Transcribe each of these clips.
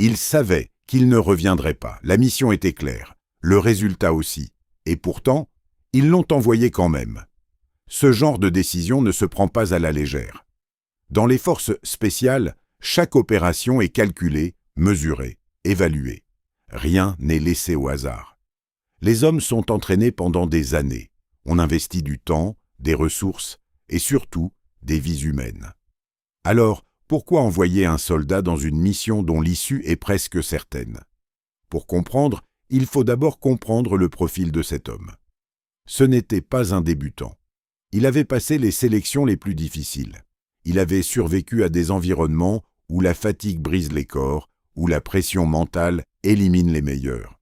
Ils savaient qu'ils ne reviendraient pas. La mission était claire, le résultat aussi. Et pourtant, ils l'ont envoyé quand même. Ce genre de décision ne se prend pas à la légère. Dans les forces spéciales, chaque opération est calculée, mesurée, évaluée. Rien n'est laissé au hasard. Les hommes sont entraînés pendant des années. On investit du temps, des ressources et surtout des vies humaines. Alors, pourquoi envoyer un soldat dans une mission dont l'issue est presque certaine? Pour comprendre, il faut d'abord comprendre le profil de cet homme. Ce n'était pas un débutant. Il avait passé les sélections les plus difficiles. Il avait survécu à des environnements où la fatigue brise les corps, où la pression mentale élimine les meilleurs.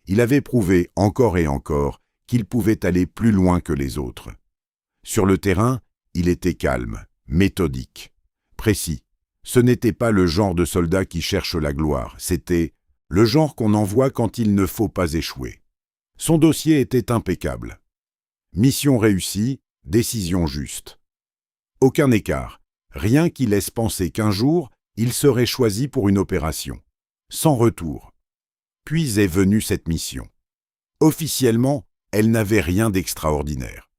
Il avait prouvé encore et encore qu'il pouvait aller plus loin que les autres. Sur le terrain, il était calme, méthodique, précis. Ce n'était pas le genre de soldat qui cherche la gloire, c'était le genre qu'on envoie quand il ne faut pas échouer. Son dossier était impeccable. Mission réussie, décision juste. Aucun écart, rien qui laisse penser qu'un jour, il serait choisi pour une opération. Sans retour. Puis est venue cette mission. Officiellement, elle n'avait rien d'extraordinaire.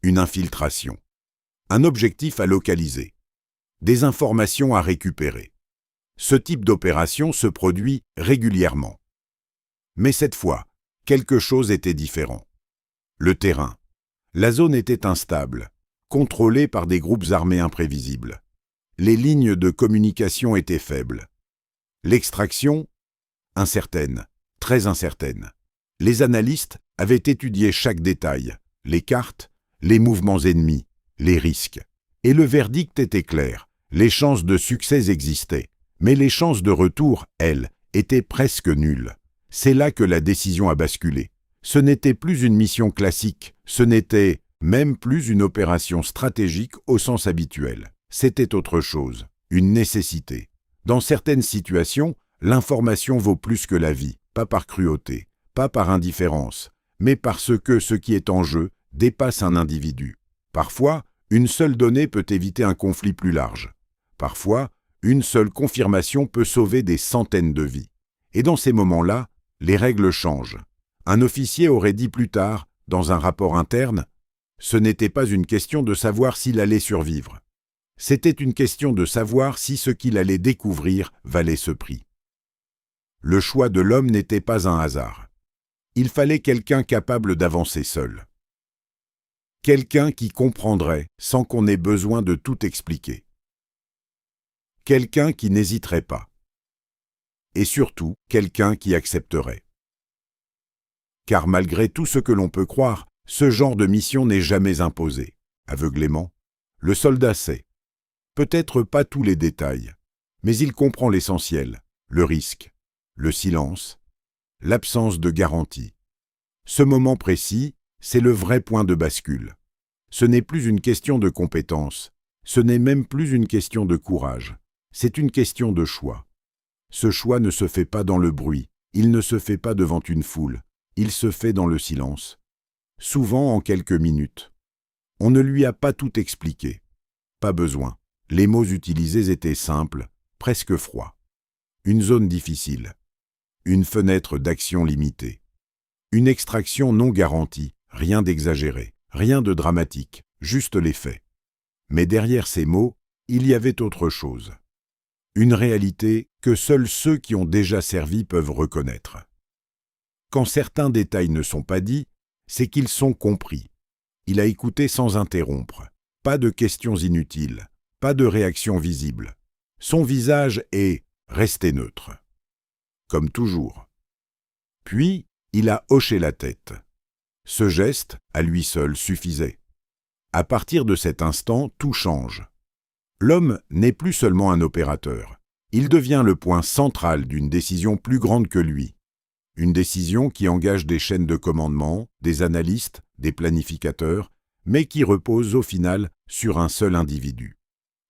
Une infiltration. Un objectif à localiser. Des informations à récupérer. Ce type d'opération se produit régulièrement. Mais cette fois, quelque chose était différent. Le terrain. La zone était instable, contrôlée par des groupes armés imprévisibles. Les lignes de communication étaient faibles. L'extraction, incertaine, très incertaine. Les analystes avaient étudié chaque détail, les cartes, les mouvements ennemis, les risques. Et le verdict était clair, les chances de succès existaient, mais les chances de retour, elles, étaient presque nulles. C'est là que la décision a basculé. Ce n'était plus une mission classique, ce n'était même plus une opération stratégique au sens habituel. C'était autre chose, une nécessité. Dans certaines situations, l'information vaut plus que la vie, pas par cruauté, pas par indifférence, mais parce que ce qui est en jeu dépasse un individu. Parfois, une seule donnée peut éviter un conflit plus large. Parfois, une seule confirmation peut sauver des centaines de vies. Et dans ces moments-là, les règles changent. Un officier aurait dit plus tard, dans un rapport interne, « Ce n'était pas une question de savoir s'il allait survivre. C'était une question de savoir si ce qu'il allait découvrir valait ce prix. » Le choix de l'homme n'était pas un hasard. Il fallait quelqu'un capable d'avancer seul. Quelqu'un qui comprendrait sans qu'on ait besoin de tout expliquer. Quelqu'un qui n'hésiterait pas. Et surtout, quelqu'un qui accepterait. Car malgré tout ce que l'on peut croire, ce genre de mission n'est jamais imposé. Aveuglément, le soldat sait. Peut-être pas tous les détails, mais il comprend l'essentiel, le risque, le silence, l'absence de garantie. Ce moment précis, c'est le vrai point de bascule. Ce n'est plus une question de compétence, ce n'est même plus une question de courage, c'est une question de choix. Ce choix ne se fait pas dans le bruit, il ne se fait pas devant une foule, il se fait dans le silence. Souvent en quelques minutes. On ne lui a pas tout expliqué. Pas besoin. Les mots utilisés étaient simples, presque froids. Une zone difficile. Une fenêtre d'action limitée. Une extraction non garantie, rien d'exagéré, rien de dramatique, juste les faits. Mais derrière ces mots, il y avait autre chose. Une réalité que seuls ceux qui ont déjà servi peuvent reconnaître. Quand certains détails ne sont pas dits, c'est qu'ils sont compris. Il a écouté sans interrompre. Pas de questions inutiles, pas de réaction visible. Son visage est resté neutre. Comme toujours. Puis, il a hoché la tête. Ce geste, à lui seul, suffisait. À partir de cet instant, tout change. L'homme n'est plus seulement un opérateur. Il devient le point central d'une décision plus grande que lui. Une décision qui engage des chaînes de commandement, des analystes, des planificateurs, mais qui repose au final sur un seul individu.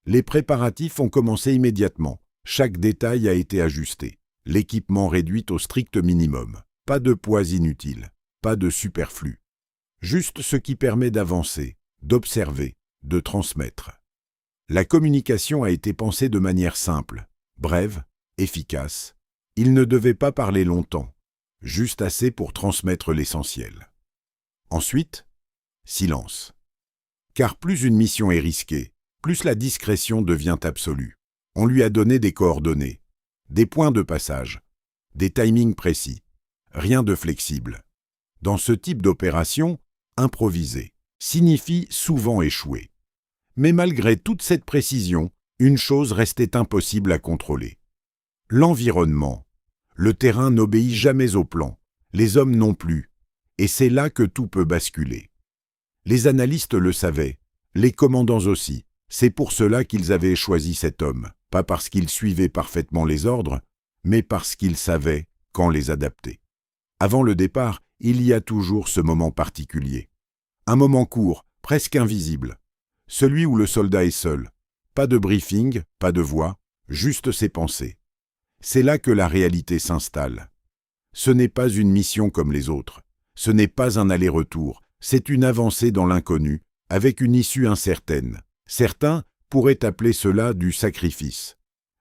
Les préparatifs ont commencé immédiatement. Chaque détail a été ajusté. L'équipement réduit au strict minimum. Pas de poids inutiles, pas de superflu. Juste ce qui permet d'avancer, d'observer, de transmettre. La communication a été pensée de manière simple, brève, efficace. Il ne devait pas parler longtemps, juste assez pour transmettre l'essentiel. Ensuite, silence. Car plus une mission est risquée, plus la discrétion devient absolue. On lui a donné des coordonnées, des points de passage, des timings précis, rien de flexible. Dans ce type d'opération, improviser signifie souvent échouer. Mais malgré toute cette précision, une chose restait impossible à contrôler. L'environnement. Le terrain n'obéit jamais au plan, les hommes non plus, et c'est là que tout peut basculer. Les analystes le savaient, les commandants aussi. C'est pour cela qu'ils avaient choisi cet homme, pas parce qu'il suivait parfaitement les ordres, mais parce qu'il savait quand les adapter. Avant le départ, il y a toujours ce moment particulier. Un moment court, presque invisible. Celui où le soldat est seul. Pas de briefing, pas de voix, juste ses pensées. C'est là que la réalité s'installe. Ce n'est pas une mission comme les autres. Ce n'est pas un aller-retour. C'est une avancée dans l'inconnu, avec une issue incertaine. Certains pourraient appeler cela du sacrifice.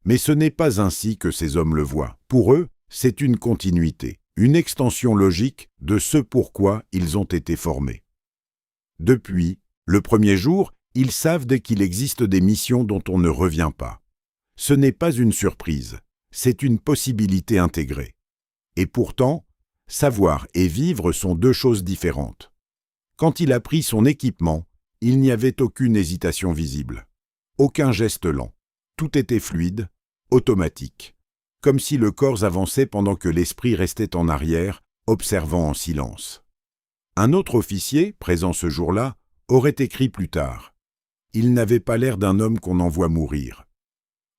Mais ce n'est pas ainsi que ces hommes le voient. Pour eux, c'est une continuité, une extension logique de ce pourquoi ils ont été formés. Depuis le premier jour, ils savent qu'il existe des missions dont on ne revient pas. Ce n'est pas une surprise, c'est une possibilité intégrée. Et pourtant, savoir et vivre sont deux choses différentes. Quand il a pris son équipement, il n'y avait aucune hésitation visible, aucun geste lent. Tout était fluide, automatique, comme si le corps avançait pendant que l'esprit restait en arrière, observant en silence. Un autre officier, présent ce jour-là, aurait écrit plus tard. Il n'avait pas l'air d'un homme qu'on envoie mourir.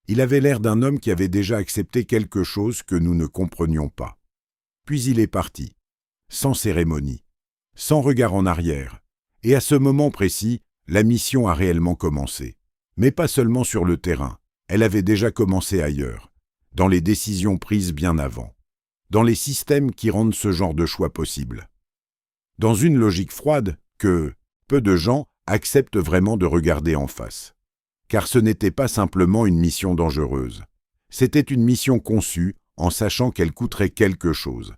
Il avait l'air d'un homme qui avait déjà accepté quelque chose que nous ne comprenions pas. Puis il est parti, sans cérémonie, sans regard en arrière. Et à ce moment précis, la mission a réellement commencé. Mais pas seulement sur le terrain, elle avait déjà commencé ailleurs, dans les décisions prises bien avant, dans les systèmes qui rendent ce genre de choix possible. Dans une logique froide que peu de gens acceptent vraiment de regarder en face. Car ce n'était pas simplement une mission dangereuse. C'était une mission conçue en sachant qu'elle coûterait quelque chose.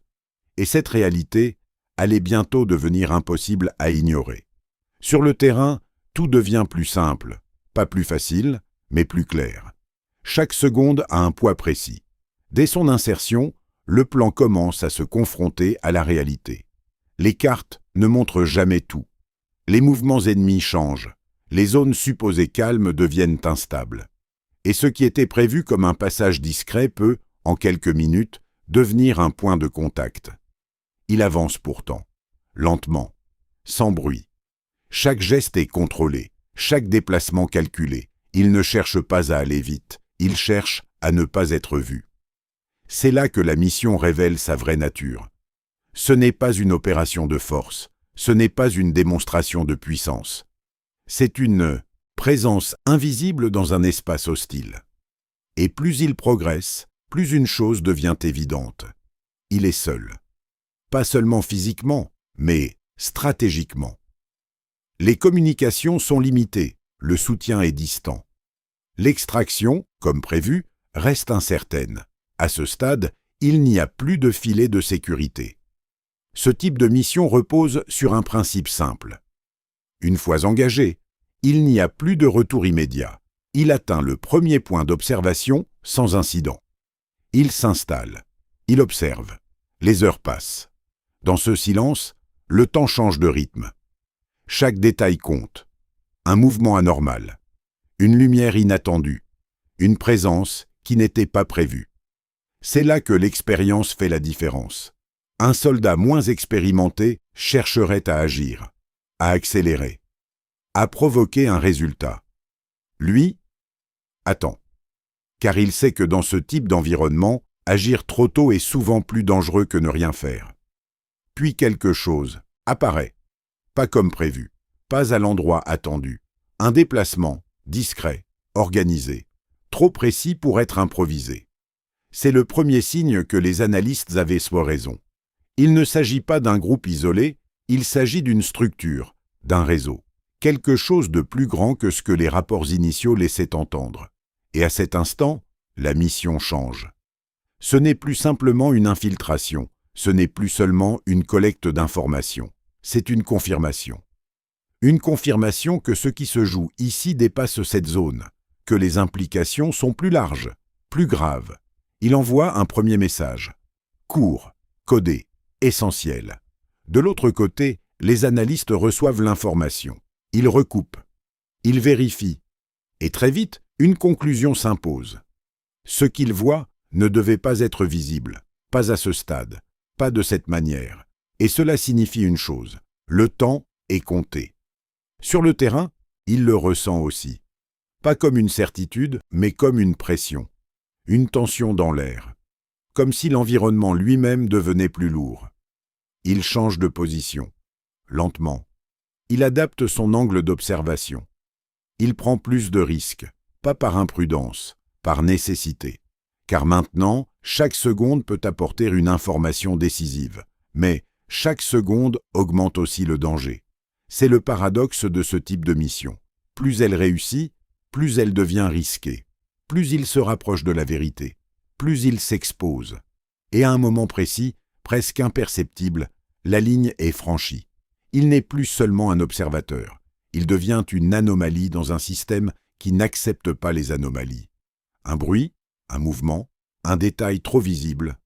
Et cette réalité allait bientôt devenir impossible à ignorer. Sur le terrain, tout devient plus simple, pas plus facile, mais plus clair. Chaque seconde a un poids précis. Dès son insertion, le plan commence à se confronter à la réalité. Les cartes ne montrent jamais tout. Les mouvements ennemis changent. Les zones supposées calmes deviennent instables. Et ce qui était prévu comme un passage discret peut, en quelques minutes, devenir un point de contact. Il avance pourtant, lentement, sans bruit. Chaque geste est contrôlé, chaque déplacement calculé. Il ne cherche pas à aller vite, il cherche à ne pas être vu. C'est là que la mission révèle sa vraie nature. Ce n'est pas une opération de force, ce n'est pas une démonstration de puissance. C'est une présence invisible dans un espace hostile. Et plus il progresse, plus une chose devient évidente. Il est seul. Pas seulement physiquement, mais stratégiquement. Les communications sont limitées, le soutien est distant. L'extraction, comme prévu, reste incertaine. À ce stade, il n'y a plus de filet de sécurité. Ce type de mission repose sur un principe simple. Une fois engagé, il n'y a plus de retour immédiat. Il atteint le premier point d'observation sans incident. Il s'installe. Il observe. Les heures passent. Dans ce silence, le temps change de rythme. Chaque détail compte. Un mouvement anormal. Une lumière inattendue. Une présence qui n'était pas prévue. C'est là que l'expérience fait la différence. Un soldat moins expérimenté chercherait à agir, à accélérer, à provoquer un résultat. Lui, attend. Car il sait que dans ce type d'environnement, agir trop tôt est souvent plus dangereux que ne rien faire. Puis quelque chose apparaît, pas comme prévu, pas à l'endroit attendu. Un déplacement, discret, organisé, trop précis pour être improvisé. C'est le premier signe que les analystes avaient soit raison. Il ne s'agit pas d'un groupe isolé, il s'agit d'une structure, d'un réseau, quelque chose de plus grand que ce que les rapports initiaux laissaient entendre. Et à cet instant, la mission change. Ce n'est plus simplement une infiltration, ce n'est plus seulement une collecte d'informations, c'est une confirmation. Une confirmation que ce qui se joue ici dépasse cette zone, que les implications sont plus larges, plus graves. Il envoie un premier message. Court, codé, essentiel. De l'autre côté, les analystes reçoivent l'information. Ils recoupent. Ils vérifient. Et très vite, une conclusion s'impose. Ce qu'ils voient ne devait pas être visible, pas à ce stade, pas de cette manière. Et cela signifie une chose, le temps est compté. Sur le terrain, il le ressent aussi. Pas comme une certitude, mais comme une pression. Une tension dans l'air. Comme si l'environnement lui-même devenait plus lourd. Il change de position. Lentement. Il adapte son angle d'observation. Il prend plus de risques, pas par imprudence, par nécessité. Car maintenant, chaque seconde peut apporter une information décisive. Mais chaque seconde augmente aussi le danger. C'est le paradoxe de ce type de mission. Plus elle réussit, plus elle devient risquée. Plus il se rapproche de la vérité, plus il s'expose. Et à un moment précis, presque imperceptible, la ligne est franchie. Il n'est plus seulement un observateur. Il devient une anomalie dans un système qui n'accepte pas les anomalies. Un bruit, un mouvement, un détail trop visible.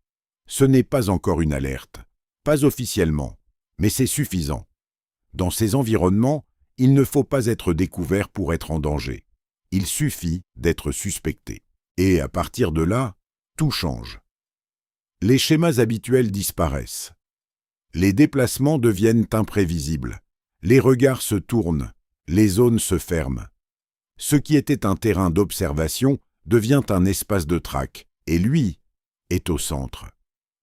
Ce n'est pas encore une alerte, pas officiellement, mais c'est suffisant. Dans ces environnements, il ne faut pas être découvert pour être en danger. Il suffit d'être suspecté. Et à partir de là, tout change. Les schémas habituels disparaissent. Les déplacements deviennent imprévisibles. Les regards se tournent. Les zones se ferment. Ce qui était un terrain d'observation devient un espace de traque, et lui est au centre.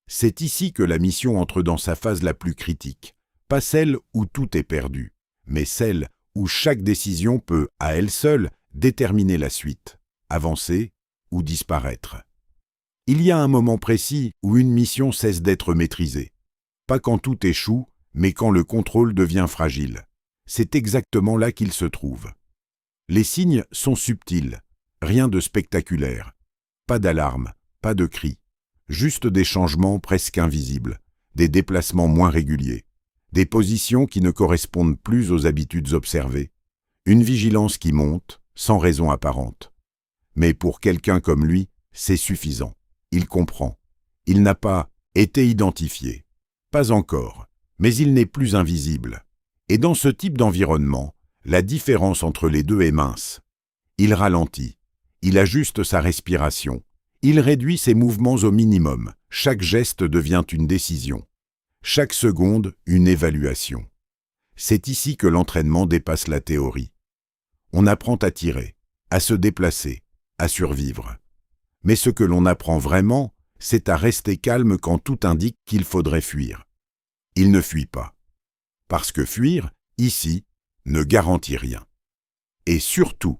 C'est ici que la mission entre dans sa phase la plus critique. Pas celle où tout est perdu, mais celle où chaque décision peut, à elle seule, déterminer la suite, avancer ou disparaître. Il y a un moment précis où une mission cesse d'être maîtrisée. Pas quand tout échoue, mais quand le contrôle devient fragile. C'est exactement là qu'il se trouve. Les signes sont subtils, rien de spectaculaire. Pas d'alarme, pas de cri, juste des changements presque invisibles, des déplacements moins réguliers, des positions qui ne correspondent plus aux habitudes observées, une vigilance qui monte, sans raison apparente. Mais pour quelqu'un comme lui, c'est suffisant. Il comprend. Il n'a pas été identifié. Pas encore, mais il n'est plus invisible. Et dans ce type d'environnement, la différence entre les deux est mince. Il ralentit. Il ajuste sa respiration. Il réduit ses mouvements au minimum. Chaque geste devient une décision. Chaque seconde, une évaluation. C'est ici que l'entraînement dépasse la théorie. On apprend à tirer, à se déplacer, à survivre. Mais ce que l'on apprend vraiment, c'est à rester calme quand tout indique qu'il faudrait fuir. Il ne fuit pas. Parce que fuir, ici, ne garantit rien. Et surtout,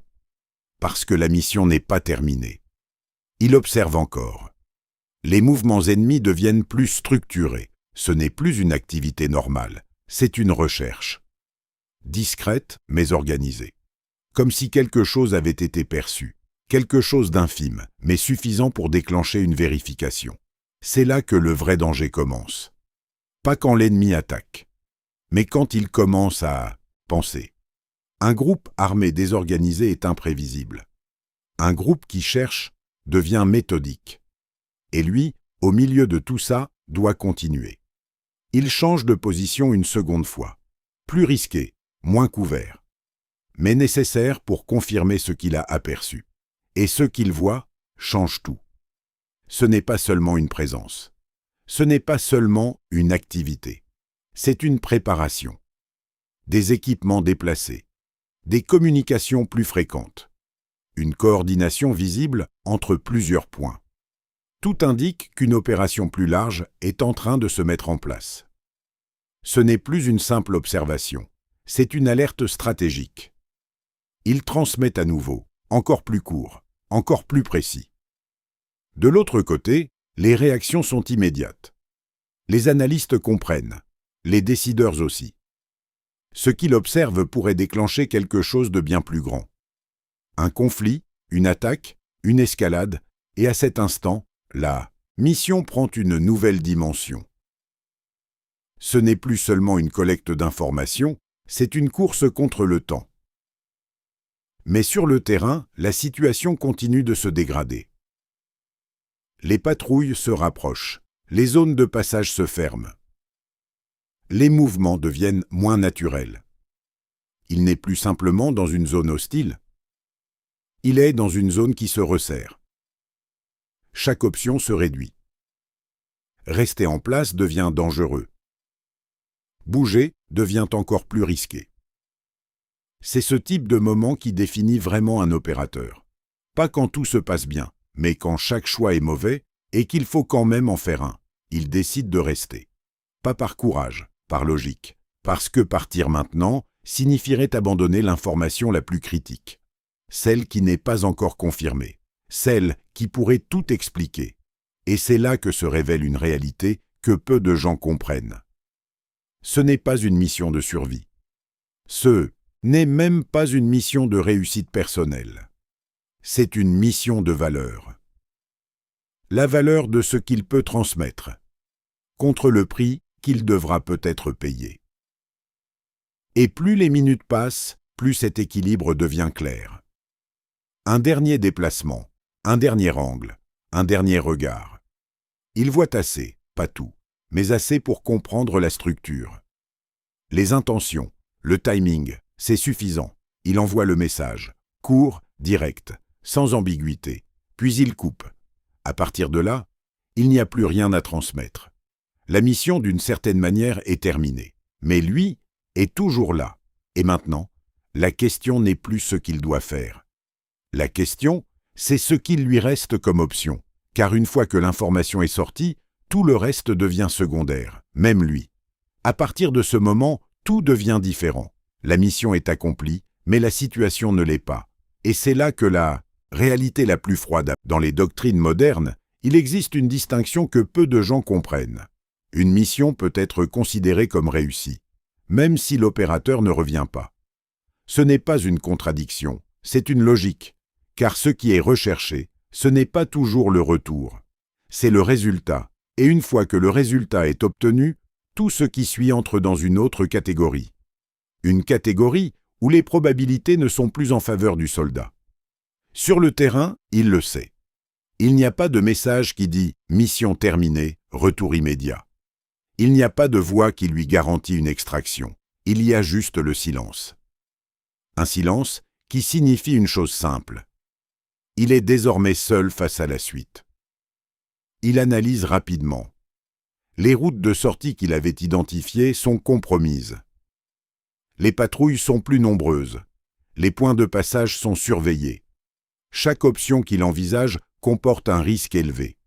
parce que la mission n'est pas terminée. Il observe encore. Les mouvements ennemis deviennent plus structurés. Ce n'est plus une activité normale, c'est une recherche. Discrète, mais organisée. Comme si quelque chose avait été perçu. Quelque chose d'infime, mais suffisant pour déclencher une vérification. C'est là que le vrai danger commence. Pas quand l'ennemi attaque, mais quand il commence à penser. Un groupe armé désorganisé est imprévisible. Un groupe qui cherche devient méthodique. Et lui, au milieu de tout ça, doit continuer. Il change de position une seconde fois. Plus risqué, moins couvert. Mais nécessaire pour confirmer ce qu'il a aperçu. Et ce qu'il voit change tout. Ce n'est pas seulement une présence. Ce n'est pas seulement une activité. C'est une préparation. Des équipements déplacés. Des communications plus fréquentes. Une coordination visible entre plusieurs points. Tout indique qu'une opération plus large est en train de se mettre en place. Ce n'est plus une simple observation. C'est une alerte stratégique. Il transmet à nouveau, encore plus court, encore plus précis. De l'autre côté, les réactions sont immédiates. Les analystes comprennent, les décideurs aussi. Ce qu'il observe pourrait déclencher quelque chose de bien plus grand. Un conflit, une attaque, une escalade, et à cet instant, la mission prend une nouvelle dimension. Ce n'est plus seulement une collecte d'informations, c'est une course contre le temps. Mais sur le terrain, la situation continue de se dégrader. Les patrouilles se rapprochent, les zones de passage se ferment. Les mouvements deviennent moins naturels. Il n'est plus simplement dans une zone hostile, il est dans une zone qui se resserre. Chaque option se réduit. Rester en place devient dangereux. Bouger devient encore plus risqué. C'est ce type de moment qui définit vraiment un opérateur. Pas quand tout se passe bien, mais quand chaque choix est mauvais et qu'il faut quand même en faire un. Il décide de rester. Pas par courage, par logique. Parce que partir maintenant signifierait abandonner l'information la plus critique. Celle qui n'est pas encore confirmée. Celle qui pourrait tout expliquer. Et c'est là que se révèle une réalité que peu de gens comprennent. Ce n'est pas une mission de survie. Ce n'est même pas une mission de réussite personnelle. C'est une mission de valeur. La valeur de ce qu'il peut transmettre, contre le prix qu'il devra peut-être payer. Et plus les minutes passent, plus cet équilibre devient clair. Un dernier déplacement, un dernier angle, un dernier regard. Il voit assez, pas tout, mais assez pour comprendre la structure. Les intentions, le timing, c'est suffisant. Il envoie le message, court, direct, sans ambiguïté, puis il coupe. À partir de là, il n'y a plus rien à transmettre. La mission, d'une certaine manière, est terminée. Mais lui est toujours là. Et maintenant, la question n'est plus ce qu'il doit faire. La question, c'est ce qu'il lui reste comme option. Car une fois que l'information est sortie, tout le reste devient secondaire, même lui. À partir de ce moment, tout devient différent. La mission est accomplie, mais la situation ne l'est pas. Et c'est là que la réalité la plus froide. Dans les doctrines modernes, il existe une distinction que peu de gens comprennent. Une mission peut être considérée comme réussie, même si l'opérateur ne revient pas. Ce n'est pas une contradiction, c'est une logique, car ce qui est recherché, ce n'est pas toujours le retour. C'est le résultat, et une fois que le résultat est obtenu, tout ce qui suit entre dans une autre catégorie. Une catégorie où les probabilités ne sont plus en faveur du soldat. Sur le terrain, il le sait. Il n'y a pas de message qui dit « mission terminée, retour immédiat ». Il n'y a pas de voix qui lui garantit une extraction. Il y a juste le silence. Un silence qui signifie une chose simple. Il est désormais seul face à la suite. Il analyse rapidement. Les routes de sortie qu'il avait identifiées sont compromises. Les patrouilles sont plus nombreuses. Les points de passage sont surveillés. Chaque option qu'il envisage comporte un risque élevé.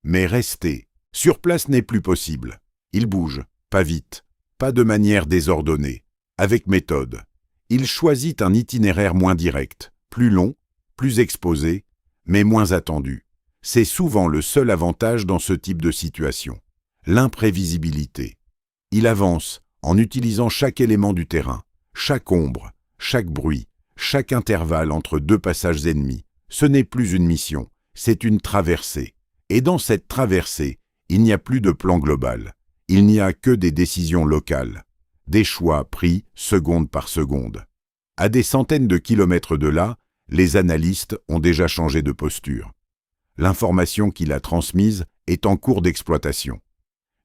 Mais rester sur place n'est plus possible. Il bouge, pas vite, pas de manière désordonnée, avec méthode. Il choisit un itinéraire moins direct, plus long, plus exposé, mais moins attendu. C'est souvent le seul avantage dans ce type de situation. L'imprévisibilité. Il avance en utilisant chaque élément du terrain, chaque ombre, chaque bruit, chaque intervalle entre deux passages ennemis. Ce n'est plus une mission, c'est une traversée. Et dans cette traversée, il n'y a plus de plan global. Il n'y a que des décisions locales, des choix pris seconde par seconde. À des centaines de kilomètres de là, les analystes ont déjà changé de posture. L'information qu'il a transmise est en cours d'exploitation.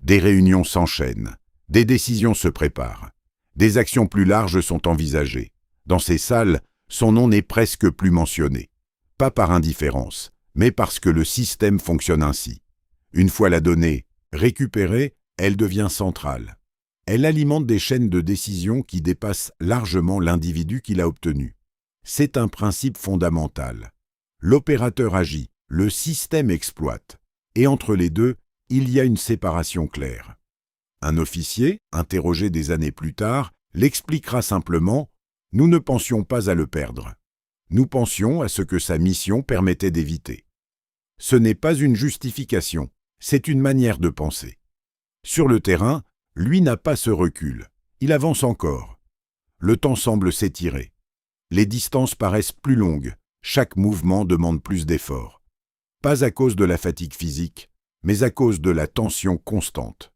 Des réunions s'enchaînent, des décisions se préparent, des actions plus larges sont envisagées. Dans ces salles, son nom n'est presque plus mentionné. Pas par indifférence, mais parce que le système fonctionne ainsi. Une fois la donnée récupérée, elle devient centrale. Elle alimente des chaînes de décision qui dépassent largement l'individu qui l'a obtenue. C'est un principe fondamental. L'opérateur agit, le système exploite. Et entre les deux, il y a une séparation claire. Un officier, interrogé des années plus tard, l'expliquera simplement « Nous ne pensions pas à le perdre. Nous pensions à ce que sa mission permettait d'éviter. » Ce n'est pas une justification, c'est une manière de penser. Sur le terrain, lui n'a pas ce recul. Il avance encore. Le temps semble s'étirer. Les distances paraissent plus longues. Chaque mouvement demande plus d'efforts. pas à cause de la fatigue physique, mais à cause de la tension constante.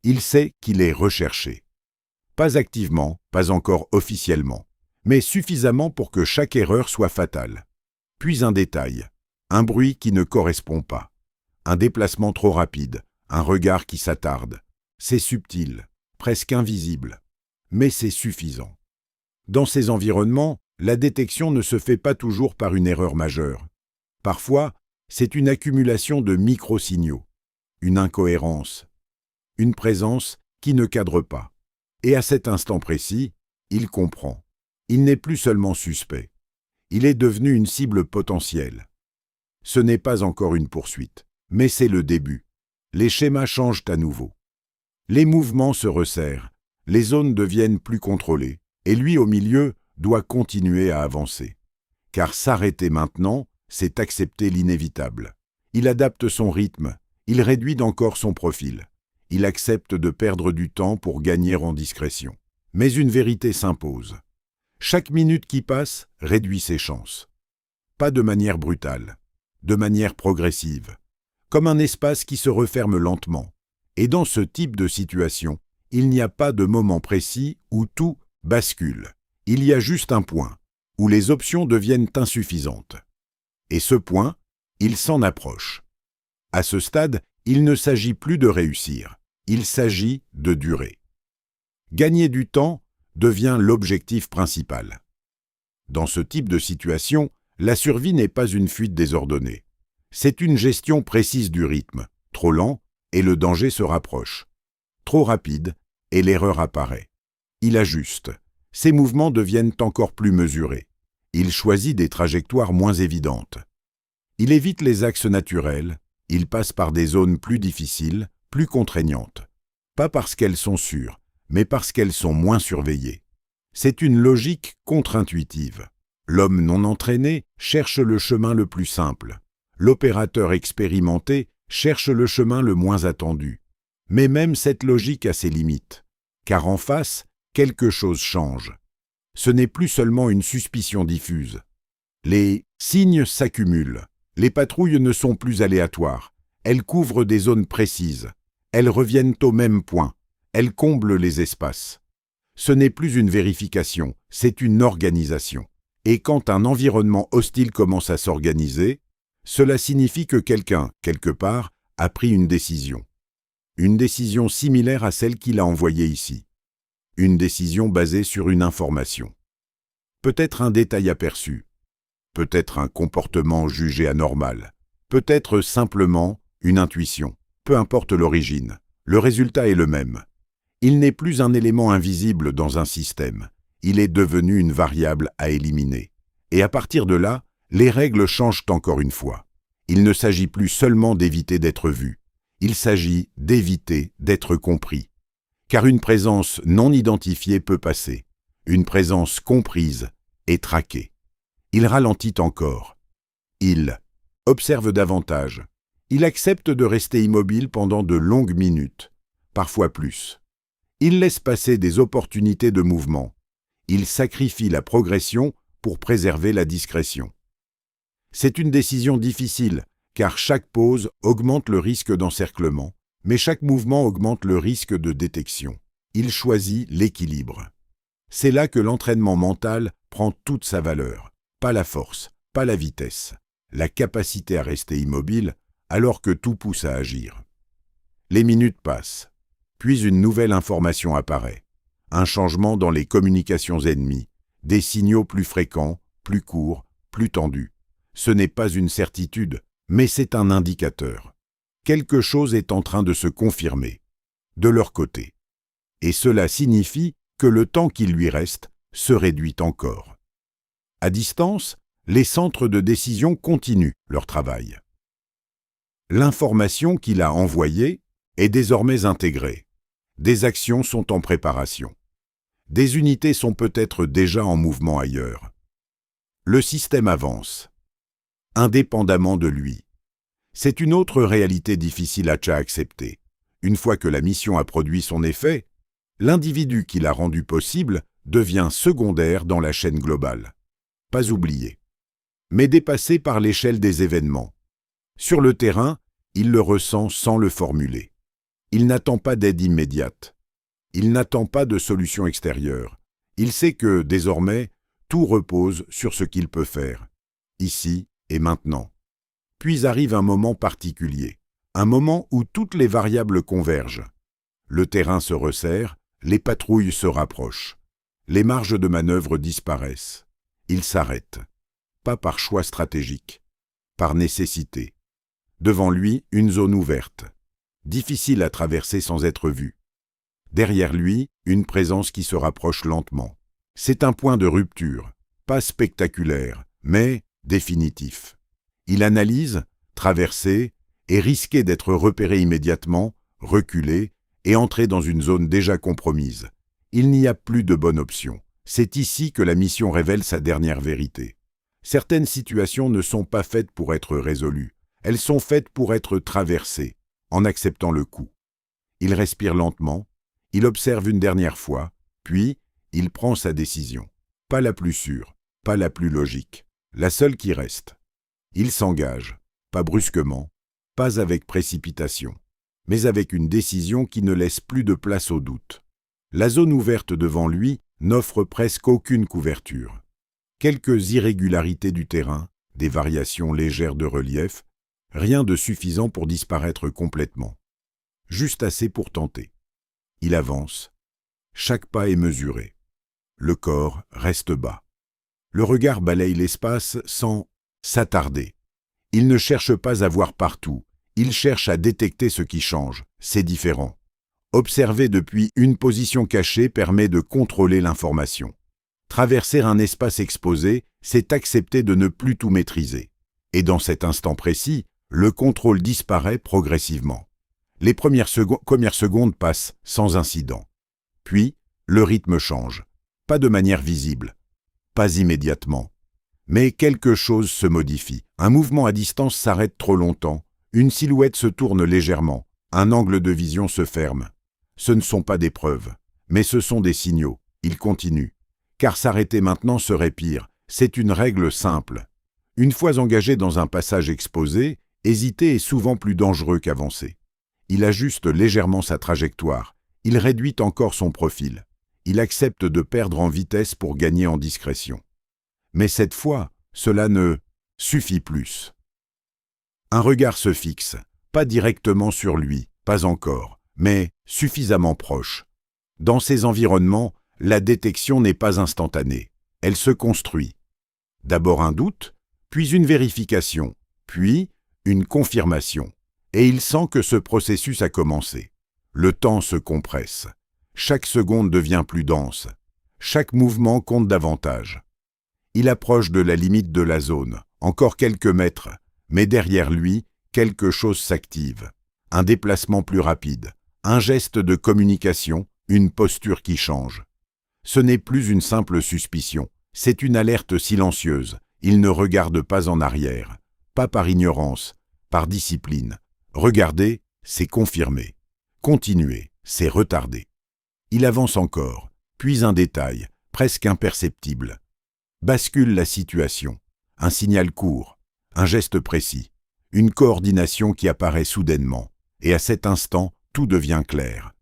Il sait qu'il est recherché. Pas activement, pas encore officiellement, mais suffisamment pour que chaque erreur soit fatale. Puis un détail, un bruit qui ne correspond pas, un déplacement trop rapide, un regard qui s'attarde. C'est subtil, presque invisible, mais c'est suffisant. Dans ces environnements, la détection ne se fait pas toujours par une erreur majeure. Parfois, c'est une accumulation de micro-signaux, une incohérence, une présence qui ne cadre pas. Et à cet instant précis, il comprend. Il n'est plus seulement suspect. Il est devenu une cible potentielle. Ce n'est pas encore une poursuite, mais c'est le début. Les schémas changent à nouveau. Les mouvements se resserrent, les zones deviennent plus contrôlées, et lui au milieu doit continuer à avancer. Car s'arrêter maintenant, c'est accepter l'inévitable. Il adapte son rythme, il réduit d'encore son profil. Il accepte de perdre du temps pour gagner en discrétion. Mais une vérité s'impose. Chaque minute qui passe réduit ses chances. Pas de manière brutale, de manière progressive, comme un espace qui se referme lentement. Et dans ce type de situation, il n'y a pas de moment précis où tout bascule. Il y a juste un point, où les options deviennent insuffisantes. Et ce point, il s'en approche. À ce stade, il ne s'agit plus de réussir, il s'agit de durer. Gagner du temps devient l'objectif principal. Dans ce type de situation, la survie n'est pas une fuite désordonnée. C'est une gestion précise du rythme, trop lent, et le danger se rapproche. Trop rapide, et l'erreur apparaît. Il ajuste. Ses mouvements deviennent encore plus mesurés. Il choisit des trajectoires moins évidentes. Il évite les axes naturels, il passe par des zones plus difficiles, plus contraignantes. Pas parce qu'elles sont sûres, mais parce qu'elles sont moins surveillées. C'est une logique contre-intuitive. L'homme non entraîné cherche le chemin le plus simple. L'opérateur expérimenté cherche le chemin le moins attendu. Mais même cette logique a ses limites. Car en face, quelque chose change. Ce n'est plus seulement une suspicion diffuse. Les signes s'accumulent. Les patrouilles ne sont plus aléatoires. Elles couvrent des zones précises. Elles reviennent au même point. Elles comblent les espaces. Ce n'est plus une vérification, c'est une organisation. Et quand un environnement hostile commence à s'organiser, cela signifie que quelqu'un, quelque part, a pris une décision. Une décision similaire à celle qu'il a envoyée ici. Une décision basée sur une information. Peut-être un détail aperçu. Peut-être un comportement jugé anormal. Peut-être simplement une intuition. Peu importe l'origine, le résultat est le même. Il n'est plus un élément invisible dans un système. Il est devenu une variable à éliminer. Et à partir de là, les règles changent encore une fois. Il ne s'agit plus seulement d'éviter d'être vu. Il s'agit d'éviter d'être compris. Car une présence non identifiée peut passer. Une présence comprise est traquée. Il ralentit encore. Il observe davantage. Il accepte de rester immobile pendant de longues minutes, parfois plus. Il laisse passer des opportunités de mouvement. Il sacrifie la progression pour préserver la discrétion. C'est une décision difficile, car chaque pause augmente le risque d'encerclement, mais chaque mouvement augmente le risque de détection. Il choisit l'équilibre. C'est là que l'entraînement mental prend toute sa valeur. Pas la force, pas la vitesse, la capacité à rester immobile alors que tout pousse à agir. Les minutes passent, puis une nouvelle information apparaît. Un changement dans les communications ennemies, des signaux plus fréquents, plus courts, plus tendus. Ce n'est pas une certitude, mais c'est un indicateur. Quelque chose est en train de se confirmer, de leur côté. Et cela signifie que le temps qui lui reste se réduit encore. À distance, les centres de décision continuent leur travail. L'information qu'il a envoyée est désormais intégrée. Des actions sont en préparation. Des unités sont peut-être déjà en mouvement ailleurs. Le système avance, indépendamment de lui. C'est une autre réalité difficile à accepter. Une fois que la mission a produit son effet, l'individu qui l'a rendu possible devient secondaire dans la chaîne globale. Pas oublié, mais dépassé par l'échelle des événements. Sur le terrain, il le ressent sans le formuler. Il n'attend pas d'aide immédiate. Il n'attend pas de solution extérieure. Il sait que, désormais, tout repose sur ce qu'il peut faire, ici et maintenant. Puis arrive un moment particulier, un moment où toutes les variables convergent. Le terrain se resserre, les patrouilles se rapprochent. Les marges de manœuvre disparaissent. Il s'arrête. Pas par choix stratégique, par nécessité. Devant lui, une zone ouverte, difficile à traverser sans être vue. Derrière lui, une présence qui se rapproche lentement. C'est un point de rupture, pas spectaculaire, mais définitif. Il analyse, traverser, et risquer d'être repéré immédiatement, reculer, et entrer dans une zone déjà compromise. Il n'y a plus de bonne option. C'est ici que la mission révèle sa dernière vérité. Certaines situations ne sont pas faites pour être résolues. Elles sont faites pour être traversées, en acceptant le coup. Il respire lentement, il observe une dernière fois, puis il prend sa décision. Pas la plus sûre, pas la plus logique, la seule qui reste. Il s'engage, pas brusquement, pas avec précipitation, mais avec une décision qui ne laisse plus de place au doute. La zone ouverte devant lui n'offre presque aucune couverture. Quelques irrégularités du terrain, des variations légères de relief, rien de suffisant pour disparaître complètement. Juste assez pour tenter. Il avance. Chaque pas est mesuré. Le corps reste bas. Le regard balaye l'espace sans s'attarder. Il ne cherche pas à voir partout. Il cherche à détecter ce qui change. C'est différent. Observer depuis une position cachée permet de contrôler l'information. Traverser un espace exposé, c'est accepter de ne plus tout maîtriser. Et dans cet instant précis, le contrôle disparaît progressivement. Les premières secondes passent sans incident. Puis, le rythme change. Pas de manière visible. Pas immédiatement. Mais quelque chose se modifie. Un mouvement à distance s'arrête trop longtemps. Une silhouette se tourne légèrement. Un angle de vision se ferme. Ce ne sont pas des preuves, mais ce sont des signaux. Il continue. Car s'arrêter maintenant serait pire. C'est une règle simple. Une fois engagé dans un passage exposé, hésiter est souvent plus dangereux qu'avancer. Il ajuste légèrement sa trajectoire. Il réduit encore son profil. Il accepte de perdre en vitesse pour gagner en discrétion. Mais cette fois, cela ne suffit plus. Un regard se fixe, pas directement sur lui, pas encore, mais suffisamment proche. Dans ces environnements, la détection n'est pas instantanée. Elle se construit. D'abord un doute, puis une vérification, puis une confirmation. Et il sent que ce processus a commencé. Le temps se compresse. Chaque seconde devient plus dense. Chaque mouvement compte davantage. Il approche de la limite de la zone, encore quelques mètres, mais derrière lui, quelque chose s'active. Un déplacement plus rapide, un geste de communication, une posture qui change. Ce n'est plus une simple suspicion, c'est une alerte silencieuse. Il ne regarde pas en arrière, pas par ignorance, par discipline. Regarder, c'est confirmer. Continuer, c'est retarder. Il avance encore, puis un détail, presque imperceptible. Bascule la situation. Un signal court, un geste précis, une coordination qui apparaît soudainement. Et à cet instant, tout devient clair.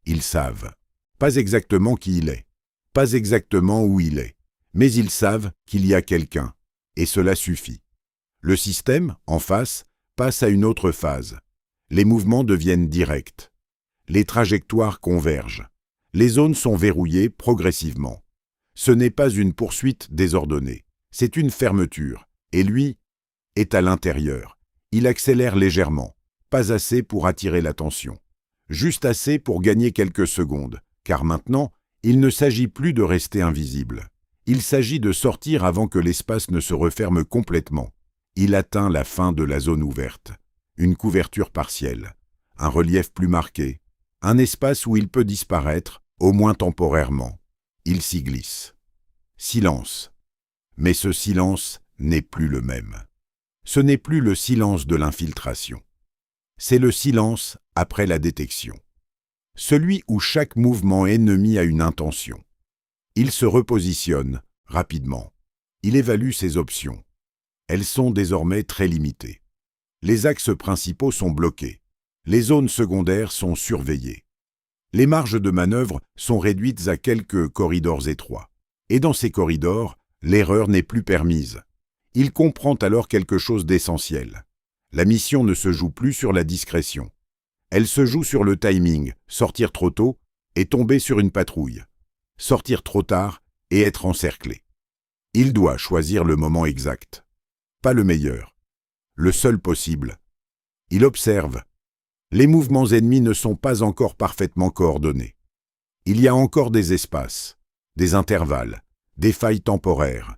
Ils savent. Pas exactement qui il est, pas exactement où il est, mais ils savent qu'il y a quelqu'un. Et cela suffit. Le système, en face, passe à une autre phase. Les mouvements deviennent directs. Les trajectoires convergent. Les zones sont verrouillées progressivement. Ce n'est pas une poursuite désordonnée, c'est une fermeture. Et lui est à l'intérieur. Il accélère légèrement, pas assez pour attirer l'attention. Juste assez pour gagner quelques secondes, car maintenant, il ne s'agit plus de rester invisible. Il s'agit de sortir avant que l'espace ne se referme complètement. Il atteint la fin de la zone ouverte. Une couverture partielle, un relief plus marqué, un espace où il peut disparaître, au moins temporairement. Il s'y glisse. Silence. Mais ce silence n'est plus le même. Ce n'est plus le silence de l'infiltration. C'est le silence après la détection. Celui où chaque mouvement ennemi a une intention. Il se repositionne rapidement. Il évalue ses options. Elles sont désormais très limitées. Les axes principaux sont bloqués. Les zones secondaires sont surveillées. Les marges de manœuvre sont réduites à quelques corridors étroits. Et dans ces corridors, l'erreur n'est plus permise. Il comprend alors quelque chose d'essentiel. La mission ne se joue plus sur la discrétion. Elle se joue sur le timing, sortir trop tôt et tomber sur une patrouille. Sortir trop tard et être encerclé. Il doit choisir le moment exact. Pas le meilleur. Le seul possible. Il observe. Les mouvements ennemis ne sont pas encore parfaitement coordonnés. Il y a encore des espaces, des intervalles, des failles temporaires.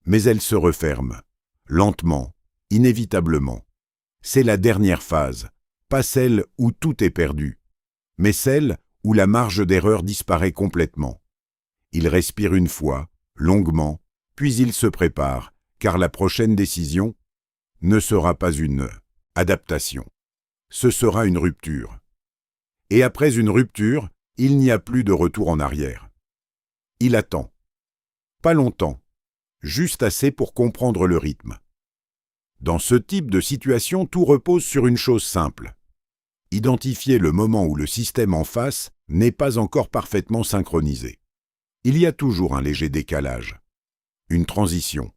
Mais elles se referment, lentement, inévitablement. C'est la dernière phase, pas celle où tout est perdu, mais celle où la marge d'erreur disparaît complètement. Il respire une fois, longuement, puis il se prépare, car la prochaine décision ne sera pas une adaptation. Ce sera une rupture. Et après une rupture, il n'y a plus de retour en arrière. Il attend. Pas longtemps, juste assez pour comprendre le rythme. Dans ce type de situation, tout repose sur une chose simple. Identifier le moment où le système en face n'est pas encore parfaitement synchronisé. Il y a toujours un léger décalage, une transition,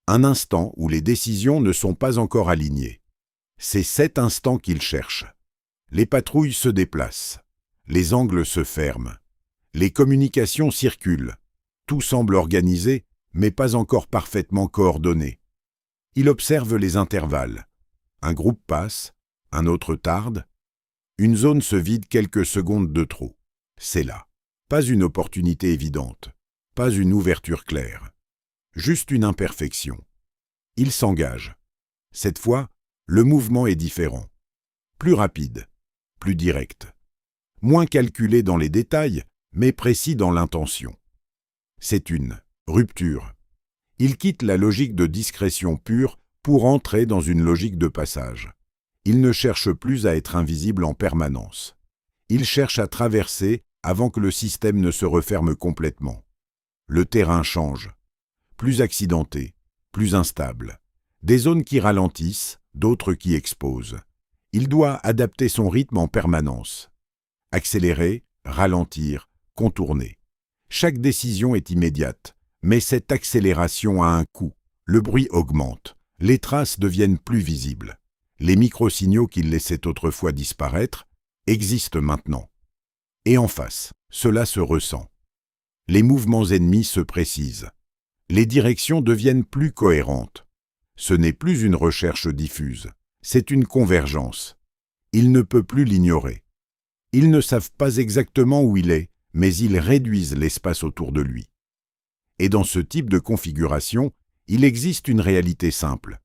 un instant où les décisions ne sont pas encore alignées. C'est cet instant qu'il cherche. Les patrouilles se déplacent, les angles se ferment, les communications circulent, tout semble organisé, mais pas encore parfaitement coordonné. Il observe les intervalles. Un groupe passe, un autre tarde. Une zone se vide quelques secondes de trop. C'est là. Pas une opportunité évidente, pas une ouverture claire. Juste une imperfection. Il s'engage. Cette fois, le mouvement est différent. Plus rapide, plus direct. Moins calculé dans les détails, mais précis dans l'intention. C'est une rupture. Il quitte la logique de discrétion pure pour entrer dans une logique de passage. Il ne cherche plus à être invisible en permanence. Il cherche à traverser avant que le système ne se referme complètement. Le terrain change. Plus accidenté, plus instable. Des zones qui ralentissent, d'autres qui exposent. Il doit adapter son rythme en permanence. Accélérer, ralentir, contourner. Chaque décision est immédiate, mais cette accélération a un coût. Le bruit augmente, les traces deviennent plus visibles. Les microsignaux qu'il laissait autrefois disparaître existent maintenant. Et en face, cela se ressent. Les mouvements ennemis se précisent. Les directions deviennent plus cohérentes. Ce n'est plus une recherche diffuse, c'est une convergence. Il ne peut plus l'ignorer. Ils ne savent pas exactement où il est, mais ils réduisent l'espace autour de lui. Et dans ce type de configuration, il existe une réalité simple.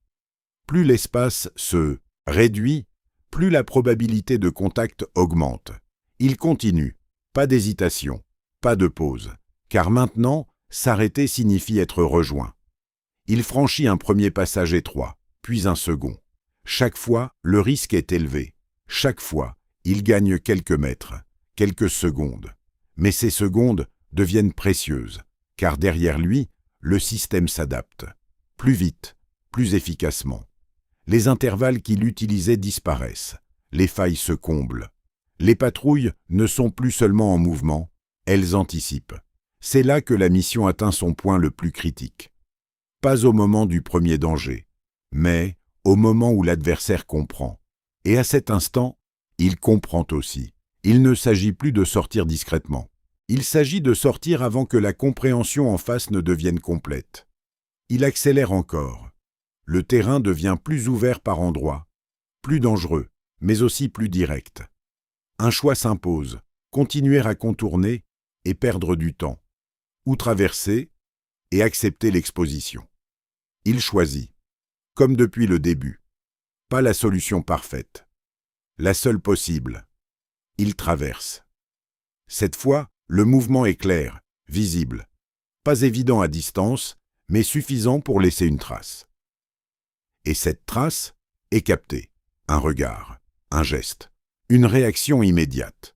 Plus l'espace se réduit, plus la probabilité de contact augmente. Il continue, pas d'hésitation, pas de pause, car maintenant, s'arrêter signifie être rejoint. Il franchit un premier passage étroit, puis un second. Chaque fois, le risque est élevé. Chaque fois, il gagne quelques mètres, quelques secondes. Mais ces secondes deviennent précieuses, car derrière lui, le système s'adapte. Plus vite, plus efficacement. Les intervalles qu'il utilisait disparaissent. Les failles se comblent. Les patrouilles ne sont plus seulement en mouvement, elles anticipent. C'est là que la mission atteint son point le plus critique. Pas au moment du premier danger, mais au moment où l'adversaire comprend. Et à cet instant, il comprend aussi. Il ne s'agit plus de sortir discrètement. Il s'agit de sortir avant que la compréhension en face ne devienne complète. Il accélère encore. Le terrain devient plus ouvert par endroits, plus dangereux, mais aussi plus direct. Un choix s'impose, continuer à contourner et perdre du temps, ou traverser et accepter l'exposition. Il choisit, comme depuis le début, pas la solution parfaite, la seule possible. Il traverse. Cette fois, le mouvement est clair, visible, pas évident à distance, mais suffisant pour laisser une trace. Et cette trace est captée, un regard, un geste, une réaction immédiate.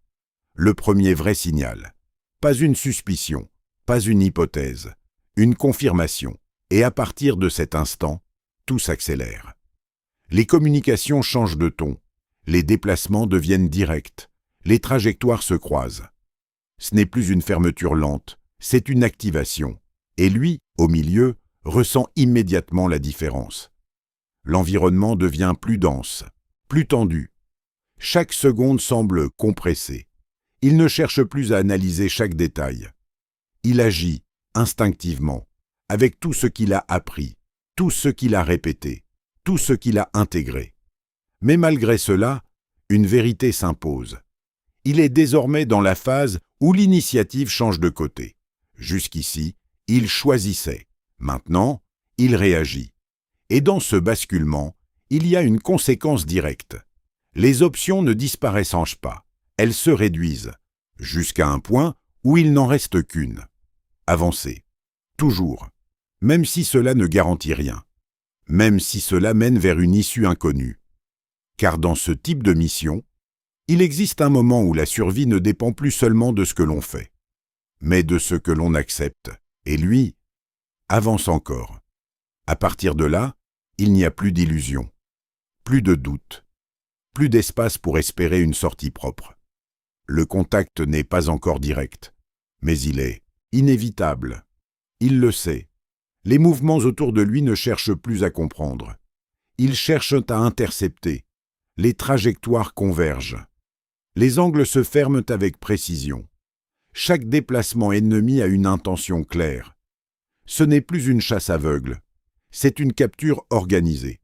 Le premier vrai signal, pas une suspicion, pas une hypothèse, une confirmation. Et à partir de cet instant, tout s'accélère. Les communications changent de ton. Les déplacements deviennent directs. Les trajectoires se croisent. Ce n'est plus une fermeture lente, c'est une activation. Et lui, au milieu, ressent immédiatement la différence. L'environnement devient plus dense, plus tendu. Chaque seconde semble compressée. Il ne cherche plus à analyser chaque détail. Il agit, instinctivement, avec tout ce qu'il a appris, tout ce qu'il a répété, tout ce qu'il a intégré. Mais malgré cela, une vérité s'impose. Il est désormais dans la phase où l'initiative change de côté. Jusqu'ici, il choisissait. Maintenant, il réagit. Et dans ce basculement, il y a une conséquence directe. Les options ne disparaissent pas, elles se réduisent, jusqu'à un point où il n'en reste qu'une. Avancer. Toujours. Même si cela ne garantit rien. Même si cela mène vers une issue inconnue. Car dans ce type de mission, il existe un moment où la survie ne dépend plus seulement de ce que l'on fait, mais de ce que l'on accepte. Et lui avance encore. À partir de là, il n'y a plus d'illusion, plus de doute, plus d'espace pour espérer une sortie propre. Le contact n'est pas encore direct, mais il est inévitable. Il le sait. Les mouvements autour de lui ne cherchent plus à comprendre. Ils cherchent à intercepter. Les trajectoires convergent. Les angles se ferment avec précision. Chaque déplacement ennemi a une intention claire. Ce n'est plus une chasse aveugle, c'est une capture organisée.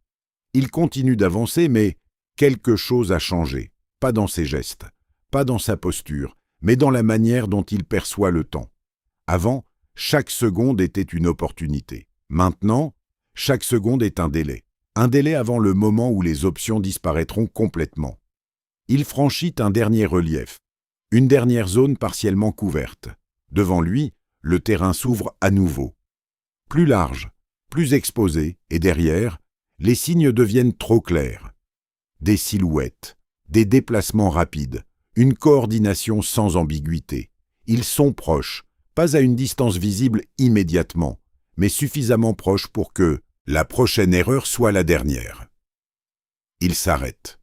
Il continue d'avancer, mais quelque chose a changé, pas dans ses gestes, pas dans sa posture, mais dans la manière dont il perçoit le temps. Avant, chaque seconde était une opportunité. Maintenant, chaque seconde est un délai avant le moment où les options disparaîtront complètement. Il franchit un dernier relief, une dernière zone partiellement couverte. Devant lui, le terrain s'ouvre à nouveau. Plus large, plus exposé, et derrière, les signes deviennent trop clairs. Des silhouettes, des déplacements rapides, une coordination sans ambiguïté. Ils sont proches, pas à une distance visible immédiatement, mais suffisamment proches pour que la prochaine erreur soit la dernière. Il s'arrête.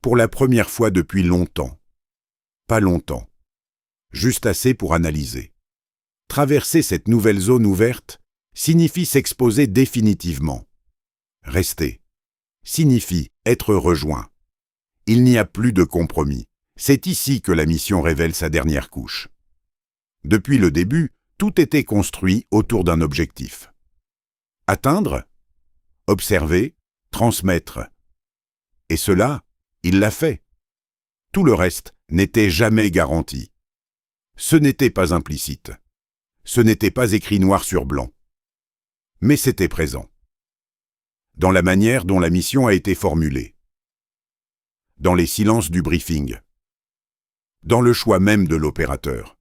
Pour la première fois depuis longtemps. Pas longtemps. Juste assez pour analyser. Traverser cette nouvelle zone ouverte signifie s'exposer définitivement. Rester signifie être rejoint. Il n'y a plus de compromis. C'est ici que la mission révèle sa dernière couche. Depuis le début, tout était construit autour d'un objectif. Atteindre, observer, transmettre. Et cela, il l'a fait. Tout le reste n'était jamais garanti. Ce n'était pas implicite. Ce n'était pas écrit noir sur blanc. Mais c'était présent. Dans la manière dont la mission a été formulée. Dans les silences du briefing. Dans le choix même de l'opérateur.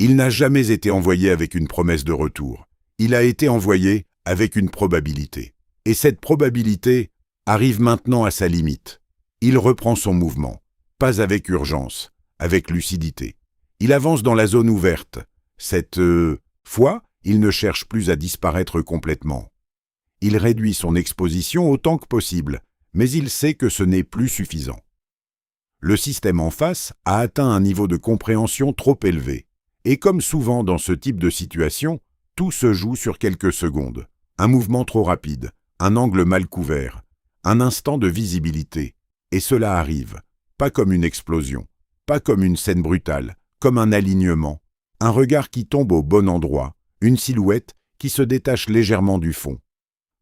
Il n'a jamais été envoyé avec une promesse de retour. Il a été envoyé avec une probabilité. Et cette probabilité arrive maintenant à sa limite. Il reprend son mouvement, pas avec urgence, avec lucidité. Il avance dans la zone ouverte. Cette fois, il ne cherche plus à disparaître complètement. Il réduit son exposition autant que possible, mais il sait que ce n'est plus suffisant. Le système en face a atteint un niveau de compréhension trop élevé. Et comme souvent dans ce type de situation, tout se joue sur quelques secondes. Un mouvement trop rapide, un angle mal couvert, un instant de visibilité. Et cela arrive, pas comme une explosion, pas comme une scène brutale, comme un alignement, un regard qui tombe au bon endroit, une silhouette qui se détache légèrement du fond.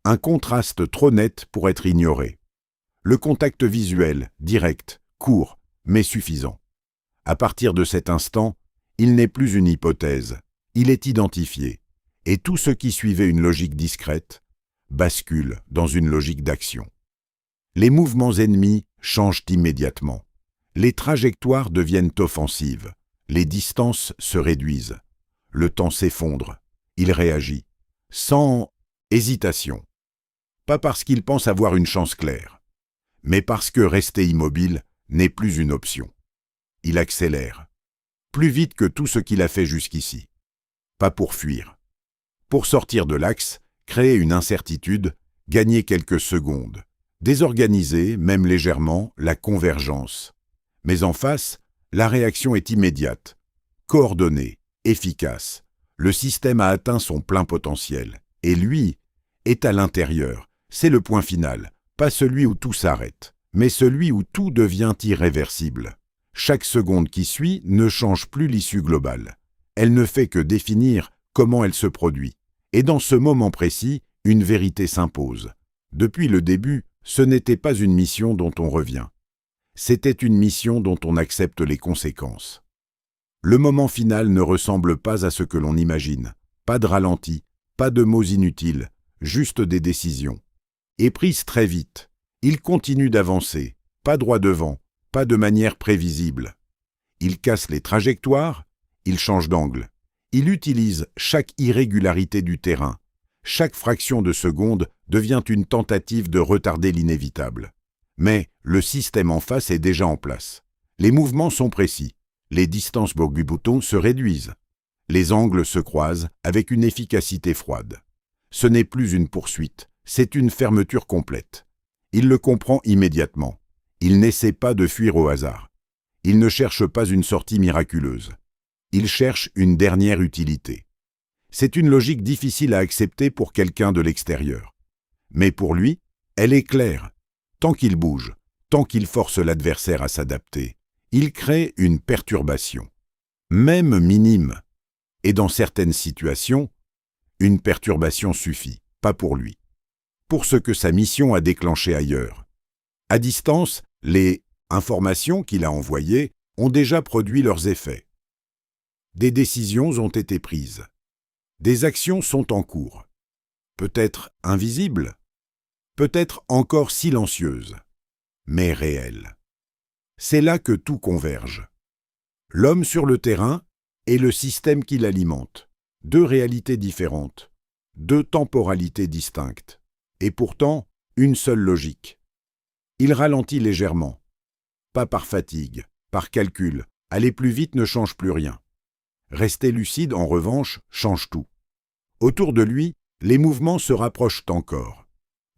Un contraste trop net pour être ignoré. Le contact visuel, direct, court, mais suffisant. À partir de cet instant, il n'est plus une hypothèse, il est identifié, et tout ce qui suivait une logique discrète bascule dans une logique d'action. Les mouvements ennemis changent immédiatement. Les trajectoires deviennent offensives. Les distances se réduisent. Le temps s'effondre. Il réagit, sans hésitation. Pas parce qu'il pense avoir une chance claire, mais parce que rester immobile n'est plus une option. Il accélère, plus vite que tout ce qu'il a fait jusqu'ici. Pas pour fuir. Pour sortir de l'axe, créer une incertitude, gagner quelques secondes, Désorganisé, même légèrement, la convergence. Mais en face, la réaction est immédiate, coordonnée, efficace. Le système a atteint son plein potentiel. Et lui est à l'intérieur. C'est le point final, pas celui où tout s'arrête, mais celui où tout devient irréversible. Chaque seconde qui suit ne change plus l'issue globale. Elle ne fait que définir comment elle se produit. Et dans ce moment précis, une vérité s'impose. Depuis le début, ce n'était pas une mission dont on revient. C'était une mission dont on accepte les conséquences. Le moment final ne ressemble pas à ce que l'on imagine. Pas de ralenti, pas de mots inutiles, juste des décisions. Et prises très vite. Il continue d'avancer, pas droit devant, pas de manière prévisible. Il casse les trajectoires, il change d'angle. Il utilise chaque irrégularité du terrain. Chaque fraction de seconde devient une tentative de retarder l'inévitable. Mais le système en face est déjà en place. Les mouvements sont précis. Les distances Bourg-Bouton se réduisent. Les angles se croisent avec une efficacité froide. Ce n'est plus une poursuite, c'est une fermeture complète. Il le comprend immédiatement. Il n'essaie pas de fuir au hasard. Il ne cherche pas une sortie miraculeuse. Il cherche une dernière utilité. C'est une logique difficile à accepter pour quelqu'un de l'extérieur. Mais pour lui, elle est claire. Tant qu'il bouge, tant qu'il force l'adversaire à s'adapter, il crée une perturbation, même minime. Et dans certaines situations, une perturbation suffit, pas pour lui. Pour ce que sa mission a déclenché ailleurs. À distance, les informations qu'il a envoyées ont déjà produit leurs effets. Des décisions ont été prises. Des actions sont en cours. Peut-être invisibles, peut-être encore silencieuses, mais réelles. C'est là que tout converge. L'homme sur le terrain et le système qui l'alimente. Deux réalités différentes, deux temporalités distinctes, et pourtant une seule logique. Il ralentit légèrement, pas par fatigue, par calcul. Aller plus vite ne change plus rien. Rester lucide, en revanche, change tout. Autour de lui, les mouvements se rapprochent encore.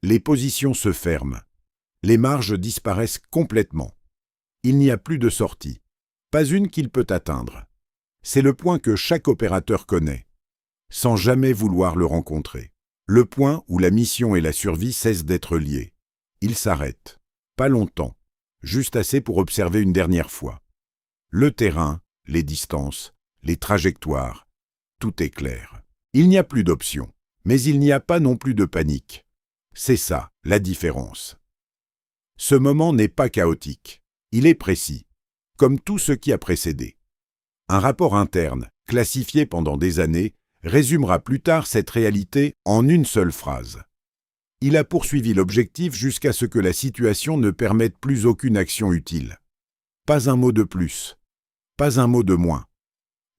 Les positions se ferment. Les marges disparaissent complètement. Il n'y a plus de sortie, pas une qu'il peut atteindre. C'est le point que chaque opérateur connaît, sans jamais vouloir le rencontrer. Le point où la mission et la survie cessent d'être liées. Il s'arrête, pas longtemps, juste assez pour observer une dernière fois. Le terrain, les distances, les trajectoires, tout est clair. Il n'y a plus d'options, mais il n'y a pas non plus de panique. C'est ça, la différence. Ce moment n'est pas chaotique, il est précis, comme tout ce qui a précédé. Un rapport interne, classifié pendant des années, résumera plus tard cette réalité en une seule phrase. Il a poursuivi l'objectif jusqu'à ce que la situation ne permette plus aucune action utile. Pas un mot de plus, pas un mot de moins.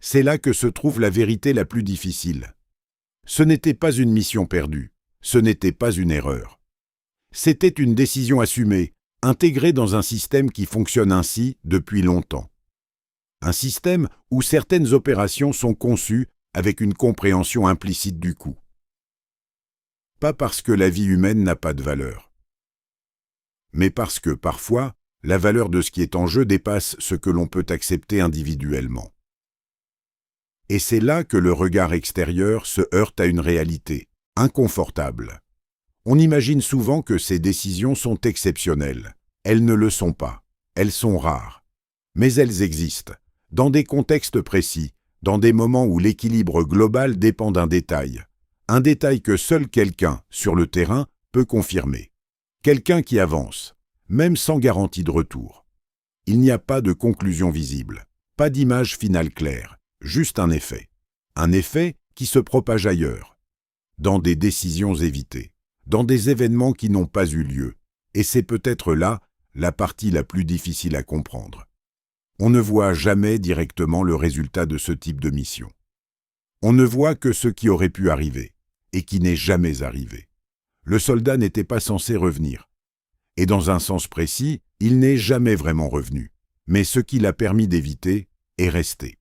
C'est là que se trouve la vérité la plus difficile. Ce n'était pas une mission perdue, ce n'était pas une erreur. C'était une décision assumée, intégrée dans un système qui fonctionne ainsi depuis longtemps. Un système où certaines opérations sont conçues avec une compréhension implicite du coût. Pas parce que la vie humaine n'a pas de valeur, mais parce que, parfois, la valeur de ce qui est en jeu dépasse ce que l'on peut accepter individuellement. Et c'est là que le regard extérieur se heurte à une réalité, inconfortable. On imagine souvent que ces décisions sont exceptionnelles. Elles ne le sont pas, elles sont rares. Mais elles existent, dans des contextes précis, dans des moments où l'équilibre global dépend d'un détail. Un détail que seul quelqu'un, sur le terrain, peut confirmer. Quelqu'un qui avance, même sans garantie de retour. Il n'y a pas de conclusion visible, pas d'image finale claire, juste un effet. Un effet qui se propage ailleurs, dans des décisions évitées, dans des événements qui n'ont pas eu lieu. Et c'est peut-être là la partie la plus difficile à comprendre. On ne voit jamais directement le résultat de ce type de mission. On ne voit que ce qui aurait pu arriver, et qui n'est jamais arrivé. Le soldat n'était pas censé revenir. Et dans un sens précis, il n'est jamais vraiment revenu. Mais ce qu'il a permis d'éviter est resté.